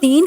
3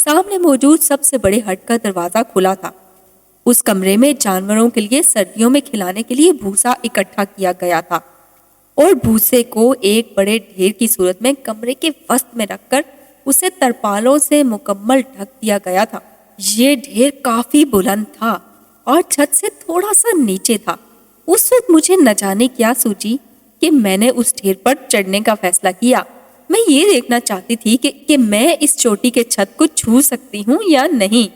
سامنے موجود سب سے بڑے ہٹ کا دروازہ کھلا تھا۔ اس کمرے میں جانوروں کے لیے سردیوں میں کھلانے کے لیے بھوسا اکٹھا کیا گیا تھا اور بھوسے کو ایک بڑے ڈھیر کی صورت میں کمرے کے وسط میں رکھ کر اسے ترپالوں سے مکمل ڈھک دیا گیا تھا۔ یہ ڈھیر کافی بلند تھا اور چھت سے تھوڑا سا نیچے تھا۔ اس وقت مجھے نہ جانے کیا سوچی کہ میں نے اس ڈھیر پر چڑھنے کا فیصلہ کیا۔ میں یہ دیکھنا چاہتی تھی کہ میں اس چوٹی کے چھت کو چھو سکتی ہوں یا نہیں،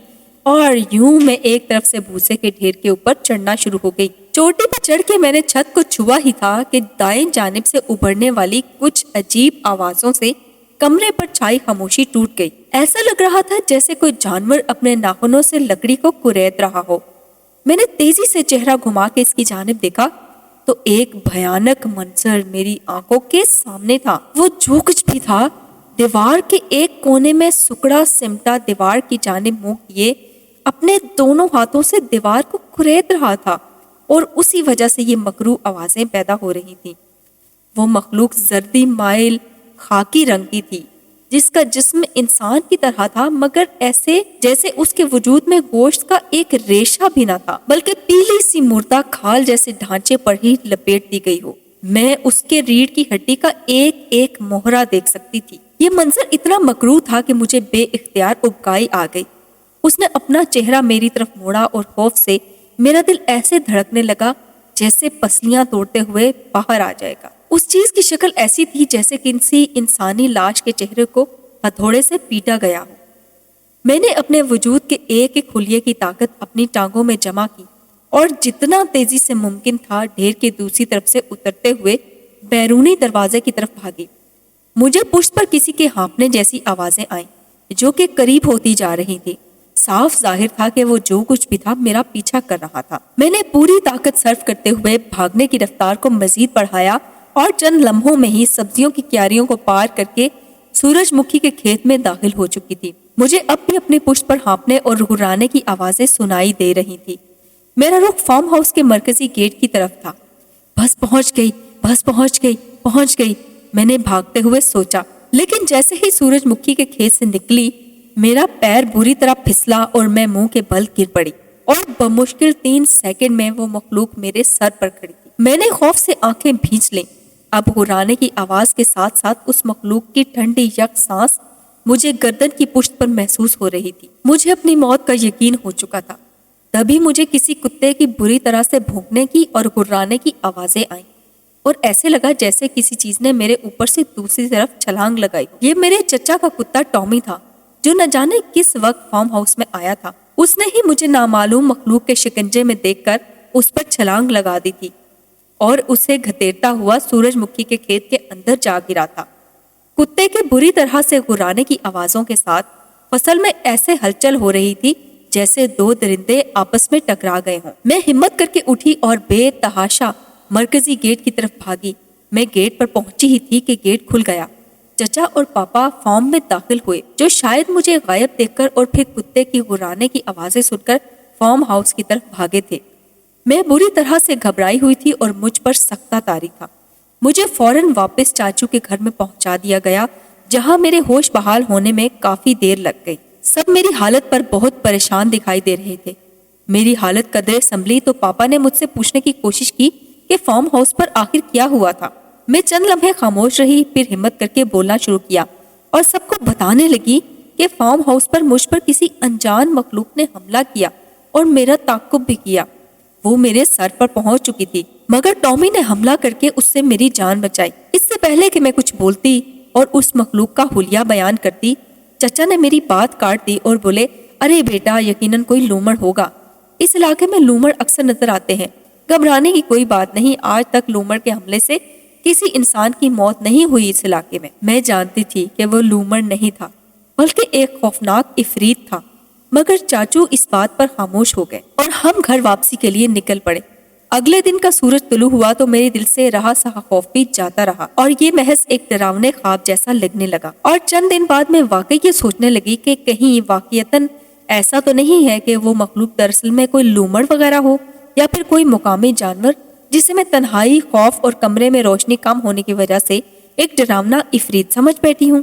اور یوں میں ایک طرف سے بھوسے کے ڈھیر کے اوپر چڑھنا شروع ہو گئی۔ چوٹی پر چڑھ کے میں نے چھت کو چھوا ہی تھا کہ دائیں جانب سے ابھرنے والی کچھ عجیب آوازوں سے کمرے پر چھائی خاموشی ٹوٹ گئی۔ ایسا لگ رہا تھا جیسے کوئی جانور اپنے ناخنوں سے لکڑی کو کریت رہا ہو۔ میں نے تیزی سے چہرہ گھما کے اس کی جانب دیکھا تو ایک بھیانک منظر میری آنکھوں کے سامنے تھا۔ وہ جو کچھ بھی تھا دیوار کے ایک کونے میں سکڑا سمٹا دیوار کی جانب منہ کیے اپنے دونوں ہاتھوں سے دیوار کو کریت رہا تھا، اور اسی وجہ سے یہ مکروہ آوازیں پیدا ہو رہی تھیں۔ وہ مخلوق زردی مائل خاکی رنگ کی تھی، جس کا جسم انسان کی طرح تھا، مگر ایسے جیسے اس کے وجود میں گوشت کا ایک ریشہ بھی نہ تھا، بلکہ پیلی سی مردہ کھال جیسے ڈھانچے پر ہی لپیٹ دی گئی ہو۔ میں اس کے ریڑھ کی ہڈی کا ایک ایک موہرا دیکھ سکتی تھی۔ یہ منظر اتنا مکروہ تھا کہ مجھے بے اختیار ابکائی آ گئی۔ اس نے اپنا چہرہ میری طرف موڑا اور خوف سے میرا دل ایسے دھڑکنے لگا جیسے پسلیاں توڑتے ہوئے باہر آ جائے گا۔ اس چیز کی شکل ایسی تھی جیسے کسی انسانی لاش کے چہرے کو ہتھوڑے سے پیٹا گیا ہو۔ میں نے اپنے وجود کے ایک ایک خلیے کی طاقت اپنی ٹانگوں میں جمع کی اور جتنا تیزی سے ممکن تھا ڈھیر کی دوسری طرف سے اترتے ہوئے بیرونی دروازے کی طرف بھاگی۔ مجھے پشت پر کسی کے ہانپنے جیسی آوازیں آئیں جو کہ قریب ہوتی جا رہی تھی۔ صاف ظاہر تھا کہ وہ جو کچھ بھی تھا میرا پیچھا کر رہا تھا۔ میں نے پوری طاقت صرف کرتے ہوئے بھاگنے کی رفتار کو مزید بڑھایا اور چند لمحوں میں ہی سبزیوں کی کیاریوں کو پار کر کے سورج مکھی کے کھیت میں داخل ہو چکی تھی۔ مجھے اب بھی اپنی پشت پر ہانپنے اور گھرانے کی آوازیں سنائی دے رہی تھی۔ میرا رخ فارم ہاؤس کے مرکزی گیٹ کی طرف تھا۔ بس پہنچ گئی، بس پہنچ گئی، پہنچ گئی، میں نے بھاگتے ہوئے سوچا۔ لیکن جیسے ہی سورج مکھی کے کھیت سے نکلی میرا پیر بری طرح پھسلا اور میں منہ کے بل گر پڑی، اور بمشکل 3 سیکنڈ میں وہ مخلوق میرے سر پر کھڑی تھی۔ میں نے خوف سے آنکھیں بھینچ لیں۔ اب گھرانے کی آواز کے ساتھ ساتھ اس مخلوق کی ٹھنڈی یک سانس مجھے گردن کی پشت پر محسوس ہو رہی تھی۔ مجھے اپنی موت کا یقین ہو چکا تھا۔ تبھی مجھے کسی کتے کی بری طرح سے بھونکنے کی اور گھرانے کی آوازیں آئیں، اور ایسے لگا جیسے کسی چیز نے میرے اوپر سے دوسری طرف چھلانگ لگائی۔ یہ میرے چچا کا کتا ٹامی تھا، جو نہ جانے کس وقت فارم ہاؤس میں آیا تھا۔ اس نے ہی مجھے نامعلوم مخلوق کے شکنجے میں دیکھ کر اس پر چھلانگ لگا دی تھی اور اسے گھتیڑتا ہوا سورج مکھی کے کھیت کے اندر جا گرا تھا۔ کتے کے بری طرح سے گھرانے کی آوازوں کے ساتھ فصل میں ایسے ہلچل ہو رہی تھی جیسے 2 درندے آپس میں ٹکرا گئے ہوں۔ میں ہمت کر کے اٹھی اور بے تحاشا مرکزی گیٹ کی طرف بھاگی۔ میں گیٹ پر پہنچی ہی تھی کہ گیٹ کھل گیا۔ چچا اور پاپا فارم میں داخل ہوئے، جو شاید مجھے غائب دیکھ کر اور پھر کتے کی گھرانے کی آوازیں سن کر فارم ہاؤس کی طرف بھاگے تھے۔ میں بری طرح سے گھبرائی ہوئی تھی اور مجھ پر سختہ طاری تھا۔ مجھے فوراً واپس چاچو کے گھر میں پہنچا دیا گیا، جہاں میرے ہوش بحال ہونے میں کافی دیر لگ گئی۔ سب میری حالت پر بہت پریشان دکھائی دے رہے تھے۔ میری حالت قدرے سنبھلی تو پاپا نے مجھ سے پوچھنے کی کوشش کی کہ فارم ہاؤس پر آخر کیا ہوا تھا۔ میں چند لمحے خاموش رہی، پھر ہمت کر کے بولنا شروع کیا اور سب کو بتانے لگی کہ فارم ہاؤس پر مجھ پر کسی انجان مخلوق نے حملہ کیا اور میرا تعقب بھی کیا۔ وہ میرے سر پر پہنچ چکی تھی، مگر ٹامی نے حملہ کر کے اس سے میری جان بچائی۔ اس سے پہلے کہ میں کچھ بولتی اور اس مخلوق کا حلیہ بیان کرتی، چچا نے میری بات کاٹ دی اور بولے، ارے بیٹا، یقیناً کوئی لومڑ ہوگا۔ اس علاقے میں لومڑ اکثر نظر آتے ہیں، گھبرانے کی کوئی بات نہیں۔ آج تک لومڑ کے حملے سے کسی انسان کی موت نہیں ہوئی اس علاقے میں۔ میں جانتی تھی کہ وہ لومڑ نہیں تھا، بلکہ ایک خوفناک عفریت تھا، مگر چاچو اس بات پر خاموش ہو گئے اور ہم گھر واپسی کے لیے نکل پڑے۔ اگلے دن کا سورج طلوع ہوا تو میرے دل سے رہا سہا خوف بھی جاتا رہا اور یہ محض ایک ڈراونے خواب جیسا لگنے لگا۔ اور چند دن بعد میں واقعی یہ سوچنے لگی کہ کہیں واقعتاً ایسا تو نہیں ہے کہ وہ مخلوق دراصل میں کوئی لومڑ وغیرہ ہو، یا پھر کوئی مقامی جانور جسے میں تنہائی، خوف اور کمرے میں روشنی کم ہونے کی وجہ سے ایک ڈراونا عفریت سمجھ بیٹھی ہوں۔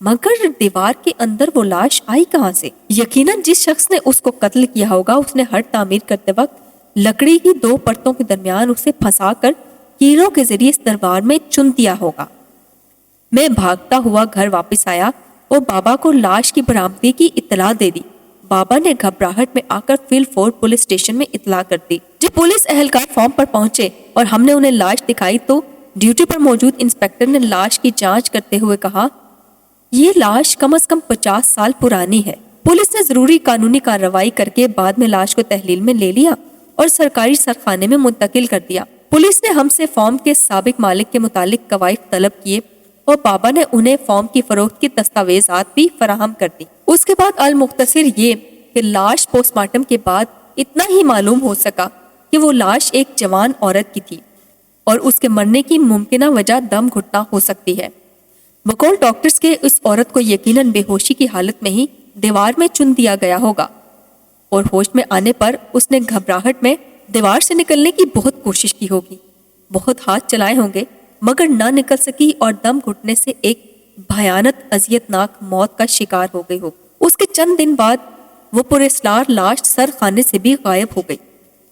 مگر دیوار کے اندر وہ لاش آئی کہاں سے؟ یقیناً جس شخص نے اس کو قتل کیا ہوگا اس نے ہٹ تعمیر کرتے وقت لکڑی کی 2 پرتوں کے درمیان اسے پھنسا کر کیلوں کے ذریعے اس دربار میں چن دیا ہوگا۔ میں بھاگتا ہوا گھر واپس آیا اور بابا کو لاش کی برآمدگی کی اطلاع دے دی۔ بابا نے گھبراہٹ میں آ کر فیلڈ فورٹ پولیس اسٹیشن میں اطلاع کر دی۔ جب پولیس اہلکار فارم پر پہنچے اور ہم نے انہیں لاش دکھائی تو ڈیوٹی پر موجود انسپیکٹر نے لاش کی جانچ کرتے ہوئے کہا، یہ لاش کم از کم 50 سال پرانی ہے۔ پولیس نے ضروری قانونی کارروائی کر کے بعد میں لاش کو تحلیل میں لے لیا اور سرکاری سرخانے میں منتقل کر دیا۔ پولیس نے ہم سے فارم کے سابق مالک کے متعلق قواعد طلب کیے اور بابا نے انہیں فارم کی فروخت کی دستاویزات بھی فراہم کر دی۔ اس کے بعد المختصر یہ کہ لاش پوسٹ مارٹم کے بعد اتنا ہی معلوم ہو سکا کہ وہ لاش ایک جوان عورت کی تھی اور اس کے مرنے کی ممکنہ وجہ دم گھٹنا ہو سکتی ہے۔ بقول ڈاکٹرز کے اس عورت کو یقیناً بے ہوشی کی حالت میں ہی دیوار میں چن دیا گیا ہوگا اور ہوش میں آنے پر اس نے گھبراہٹ میں دیوار سے نکلنے کی بہت کوشش کی ہوگی، بہت ہاتھ چلائے ہوں گے مگر نہ نکل سکی اور دم گھٹنے سے ایک بھیانک اذیت ناک موت کا شکار ہو گئی ہوگی۔ اس کے چند دن بعد وہ پراسرار لاش سر خانے سے بھی غائب ہو گئی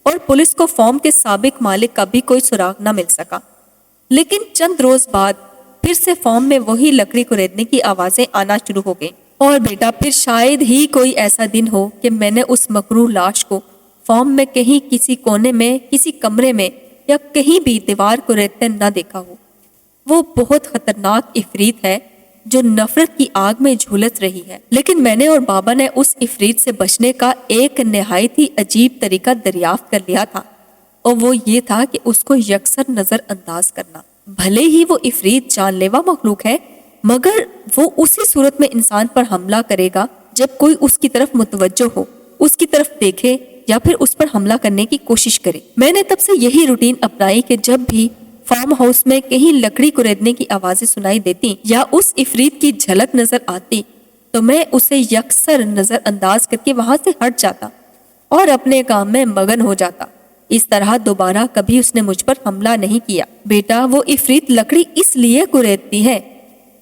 اور پولیس کو فارم کے سابق مالک کا بھی کوئی سراغ نہ مل سکا۔ لیکن چند روز بعد پھر سے فارم میں وہی لکڑی کو ریدنے کی آوازیں آنا شروع ہو گئیں۔ اور بیٹا پھر شاید ہی کوئی ایسا دن ہو کہ میں نے اس مکروہ لاش کو فارم میں کہیں کسی کونے میں، کسی کمرے میں یا کہیں بھی دیوار کو ریتتے نہ دیکھا ہو۔ وہ بہت خطرناک عفریت ہے جو نفرت کی آگ میں جھلس رہی ہے، لیکن میں نے اور بابا نے اس عفریت سے بچنے کا ایک نہایت ہی عجیب طریقہ دریافت کر لیا تھا، اور وہ یہ تھا کہ اس کو یکسر نظر انداز کرنا۔ بھلے ہی وہ عفریت جان لیوا مخلوق ہے مگر وہ اسی صورت میں انسان پر حملہ کرے گا جب کوئی اس کی طرف متوجہ ہو، اس کی طرف دیکھے یا پھر اس پر حملہ کرنے کی کوشش کرے۔ میں نے تب سے یہی روٹین اپنائی کہ جب بھی فارم ہاؤس میں کہیں لکڑی کو ریدنے کی آوازیں سنائی دیتی یا اس عفریت کی جھلک نظر آتی تو میں اسے یکسر نظر انداز کر کے وہاں سے ہٹ جاتا اور اپنے کام میں مگن ہو جاتا۔ اس طرح دوبارہ کبھی اس نے مجھ پر حملہ نہیں کیا۔ بیٹا وہ عفریت لکڑی اس لیے کریدتی ہے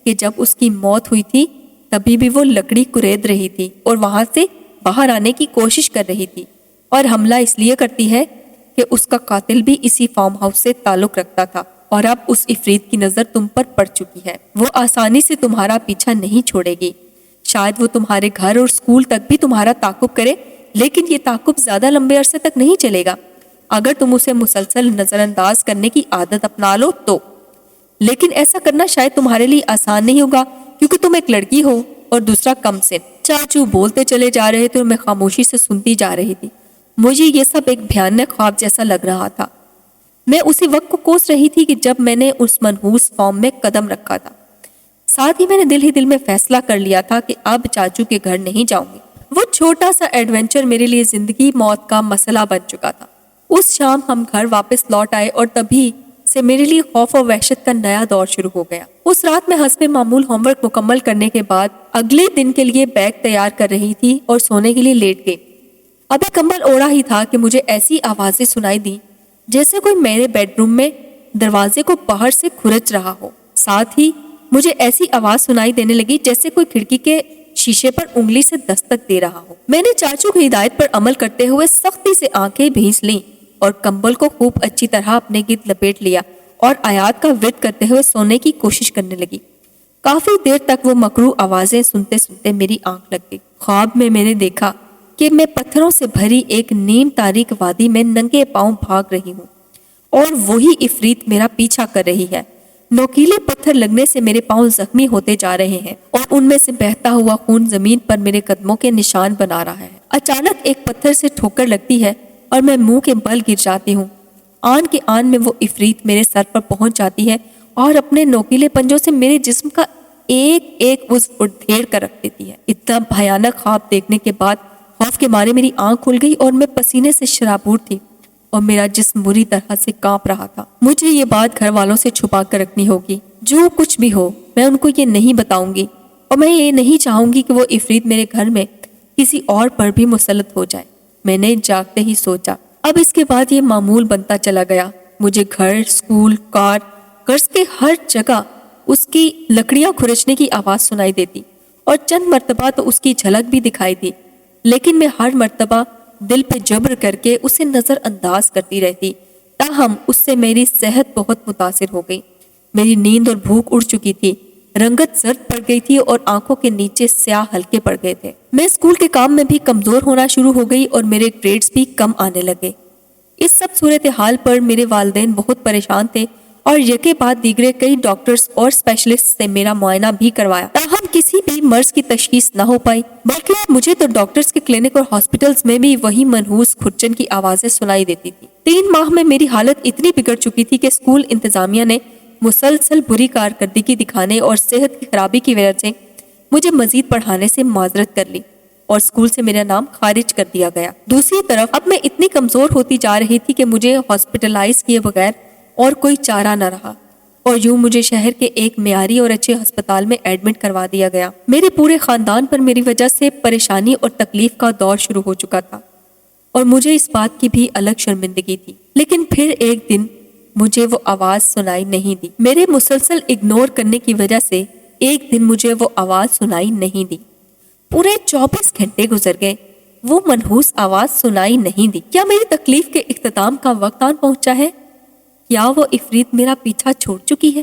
کہ جب اس کی موت ہوئی تھی تبھی بھی وہ لکڑی کرید رہی تھی اور وہاں سے باہر آنے کی کوشش کر رہی تھی، اور حملہ اس لیے کرتی ہے کہ اس کا قاتل بھی اسی فارم ہاؤس سے تعلق رکھتا تھا اور اب اس عفریت کی نظر تم پر پڑ چکی ہے۔ وہ آسانی سے تمہارا پیچھا نہیں چھوڑے گی۔ شاید وہ تمہارے گھر اور اسکول تک بھی تمہارا تعاقب کرے، لیکن یہ تعاقب زیادہ لمبے عرصے تک نہیں چلے گا اگر تم اسے مسلسل نظر انداز کرنے کی عادت اپنا لو تو۔ لیکن ایسا کرنا شاید تمہارے لیے آسان نہیں ہوگا کیونکہ تم ایک لڑکی ہو اور دوسرا کم سن۔ چاچو بولتے چلے جا رہے تھے اور میں خاموشی سے سنتی جا رہی تھی۔ مجھے یہ سب ایک بھیانک خواب جیسا لگ رہا تھا۔ میں اسی وقت کو کوس رہی تھی کہ جب میں نے اس منحوس فارم میں قدم رکھا تھا۔ ساتھ ہی میں نے دل ہی دل میں فیصلہ کر لیا تھا کہ اب چاچو کے گھر نہیں جاؤں گی۔ وہ چھوٹا سا ایڈونچر میرے لیے زندگی موت کا مسئلہ بن چکا تھا۔ اس شام ہم گھر واپس لوٹ آئے اور تبھی سے میرے لیے خوف اور وحشت کا نیا دور شروع ہو گیا۔ اس رات میں حسب معمول ہوم ورک مکمل کرنے کے بعد اگلے دن کے لیے بیگ تیار کر رہی تھی اور سونے کے لیے لیٹ گئی۔ ابھی کمبل اوڑھا ہی تھا کہ مجھے ایسی آوازیں سنائی دی جیسے کوئی میرے بیڈ روم میں دروازے کو باہر سے کھرچ رہا ہو۔ ساتھ ہی مجھے ایسی آواز سنائی دینے لگی جیسے کوئی کھڑکی کے شیشے پر انگلی سے دستک دے رہا ہو۔ میں نے چاچو کی ہدایت پر عمل کرتے ہوئے سختی سے آنکھیں بھینس لیں اور کمبل کو خوب اچھی طرح اپنے گرد لپیٹ لیا اور آیات کا ورد کرتے ہوئے سونے کی کوشش کرنے لگی۔ کافی دیر تک وہ مکروہ آوازیں سنتے سنتے میری آنکھ لگ گئی۔ خواب میں میں نے دیکھا کہ میں پتھروں سے بھری ایک نیم تاریک وادی میں ننگے پاؤں بھاگ رہی ہوں اور وہی عفریت میرا پیچھا کر رہی ہے۔ نوکیلے پتھر لگنے سے میرے پاؤں زخمی ہوتے جا رہے ہیں اور ان میں سے بہتا ہوا خون زمین پر میرے قدموں کے نشان بنا رہا ہے۔ اچانک ایک پتھر سے ٹھوکر لگتی ہے اور میں منہ کے بل گر جاتی ہوں۔ آن کے آن میں وہ عفریت میرے سر پر پہنچ جاتی ہے اور اپنے نوکیلے پنجوں سے میرے جسم کا ایک ایک عضو ادھیڑ کر رکھ دیتی ہے۔ اتنا بھیانک خواب دیکھنے کے بعد خوف کے مارے میری آنکھ کھل گئی اور میں پسینے سے شرابور تھی اور میرا جسم بری طرح سے کانپ رہا تھا۔ مجھے یہ بات گھر والوں سے چھپا کر رکھنی ہوگی۔ جو کچھ بھی ہو میں ان کو یہ نہیں بتاؤں گی اور میں یہ نہیں چاہوں گی کہ وہ عفریت میرے گھر میں کسی اور پر بھی مسلط ہو جائے۔ میں نے جاگتے ہی سوچا۔ اب اس کے بعد یہ معمول بنتا چلا گیا۔ مجھے گھر، اسکول، کار، قرض کے ہر جگہ اس کی لکڑیاں کھرچنے کی آواز سنائی دیتی اور چند مرتبہ تو اس کی جھلک بھی دکھائی دی، لیکن میں ہر مرتبہ دل پہ جبر کر کے اسے نظر انداز کرتی رہتی۔ تاہم اس سے میری صحت بہت متاثر ہو گئی، میری نیند اور بھوک اڑ چکی تھی، رنگت زرد پڑ گئی تھی اور آنکھوں کے نیچے سیاہ ہلکے پڑ گئے تھے۔ میں اسکول کے کام میں بھی کمزور ہونا شروع ہو گئی اور میرے گریڈز بھی کم آنے لگے۔ اس سب صورتحال پر میرے والدین بہت پریشان تھے اور یکے بعد دیگرے کئی ڈاکٹرز اور اسپیشلسٹ سے میرا معائنہ بھی کروایا، تاہم کسی بھی مرض کی تشخیص نہ ہو پائی، بلکہ مجھے تو ڈاکٹرز کے کلینک اور ہاسپٹلز میں بھی وہی منحوس کھرچن کی آوازیں سنائی دیتی تھی۔ 3 ماہ میں میری حالت اتنی بگڑ چکی تھی کہ اسکول انتظامیہ نے مسلسل بری کارکردگی دکھانے اور صحت کی خرابی کی وجہ سے مجھے مزید پڑھانے سے معذرت کر لی اور اسکول سے میرا نام خارج کر دیا گیا۔ دوسری طرف اب میں اتنی کمزور ہوتی جا رہی تھی کہ مجھے ہاسپٹلائز کیے بغیر اور کوئی چارہ نہ رہا اور یوں مجھے شہر کے ایک معیاری اور اچھے ہسپتال میں ایڈمٹ کروا دیا گیا۔ میرے پورے خاندان پر میری وجہ سے پریشانی اور تکلیف کا دور شروع ہو چکا تھا اور مجھے اس بات کی بھی الگ شرمندگی تھی، لیکن پھر ایک دن مجھے وہ آواز سنائی نہیں دی۔ میرے مسلسل اگنور کرنے کی وجہ سے ایک دن مجھے وہ آواز سنائی نہیں دی۔ پورے 24 گھنٹے گزر گئے، وہ منحوس آواز سنائی نہیں دی۔ کیا میری تکلیف کے اختتام کا وقت آن پہنچا ہے؟ یا وہ عفریت میرا پیچھا چھوڑ چکی ہے؟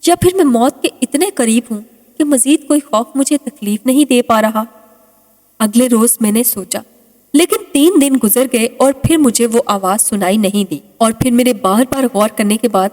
یا پھر میں موت کے اتنے قریب ہوں کہ مزید کوئی خوف مجھے تکلیف نہیں دے پا رہا؟ اگلے روز میں نے سوچا، لیکن 3 دن گزر گئے اور پھر مجھے وہ آواز سنائی نہیں دی، اور پھر میرے بار بار غور کرنے کے بعد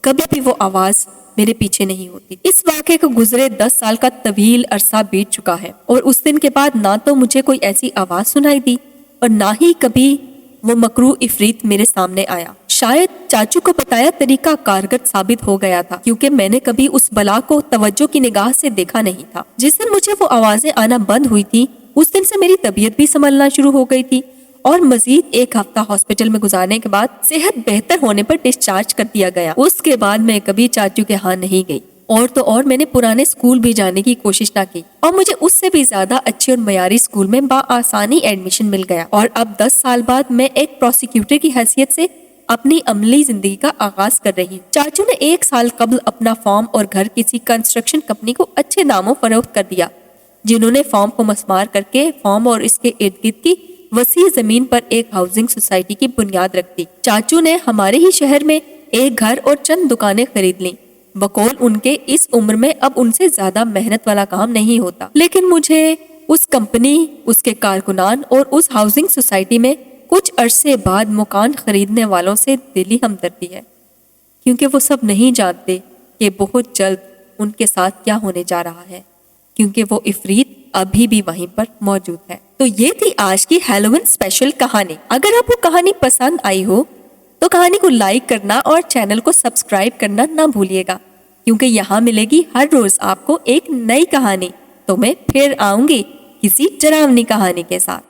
کبھی بھی وہ آواز میرے پیچھے نہیں ہوتی۔ اس واقعے کو گزرے 10 سال کا طویل عرصہ بیت چکا ہے اور اس دن کے بعد نہ تو مجھے کوئی ایسی آواز سنائی دی اور نہ ہی کبھی وہ مکروہ عفریت میرے سامنے آیا۔ شاید چاچو کو بتایا طریقہ کارگر ثابت ہو گیا تھا، کیونکہ میں نے کبھی اس بلا کو توجہ کی نگاہ سے دیکھا نہیں تھا۔ جس دن مجھے وہ آوازیں آنا بند ہوئی تھی اس دن سے میری طبیعت بھی سنبھلنا شروع ہو گئی تھی اور مزید 1 ہفتہ ہاسپٹل میں گزارنے کے بعد صحت بہتر ہونے پر ڈسچارج کر دیا گیا۔ اس کے بعد میں کبھی چاچو کے ہاں نہیں گئی اور تو اور میں نے پرانے اسکول بھی جانے کی کوشش نہ کی اور مجھے اس سے بھی زیادہ اچھے اور معیاری اسکول میں بآسانی ایڈمیشن مل گیا اور اب 10 سال بعد میں ایک پروسیکیوٹر کی حیثیت سے اپنی عملی زندگی کا آغاز کر رہی ہوں۔ چاچو نے 1 سال قبل اپنا فارم اور گھر کسی کنسٹرکشن کمپنی کو اچھے داموں فروخت کر دیا، جنہوں نے فارم کو مسمار کر کے فارم اور اس کے ارد گرد کی وسیع زمین پر ایک ہاؤسنگ سوسائٹی کی بنیاد رکھ دی۔ چاچو نے ہمارے ہی شہر میں ایک گھر اور چند دکانیں خرید لیں۔ بقول ان کے اس عمر میں اب ان سے زیادہ محنت والا کام نہیں ہوتا، لیکن مجھے اس کمپنی، اس کے کارکنان اور اس ہاؤسنگ سوسائٹی میں کچھ عرصے بعد مکان خریدنے والوں سے دلی ہمدردی ہے، کیونکہ وہ سب نہیں جانتے کہ بہت جلد ان کے ساتھ کیا ہونے جا رہا ہے، کیونکہ وہ عفریت ابھی بھی وہیں پر موجود ہے۔ تو یہ تھی آج کی ہیلووین اسپیشل کہانی۔ اگر آپ کو کہانی پسند آئی ہو تو کہانی کو لائک کرنا اور چینل کو سبسکرائب کرنا نہ بھولیے گا، کیونکہ یہاں ملے گی ہر روز آپ کو ایک نئی کہانی۔ تو میں پھر آؤں گی کسی ڈراؤنی کہانی کے ساتھ۔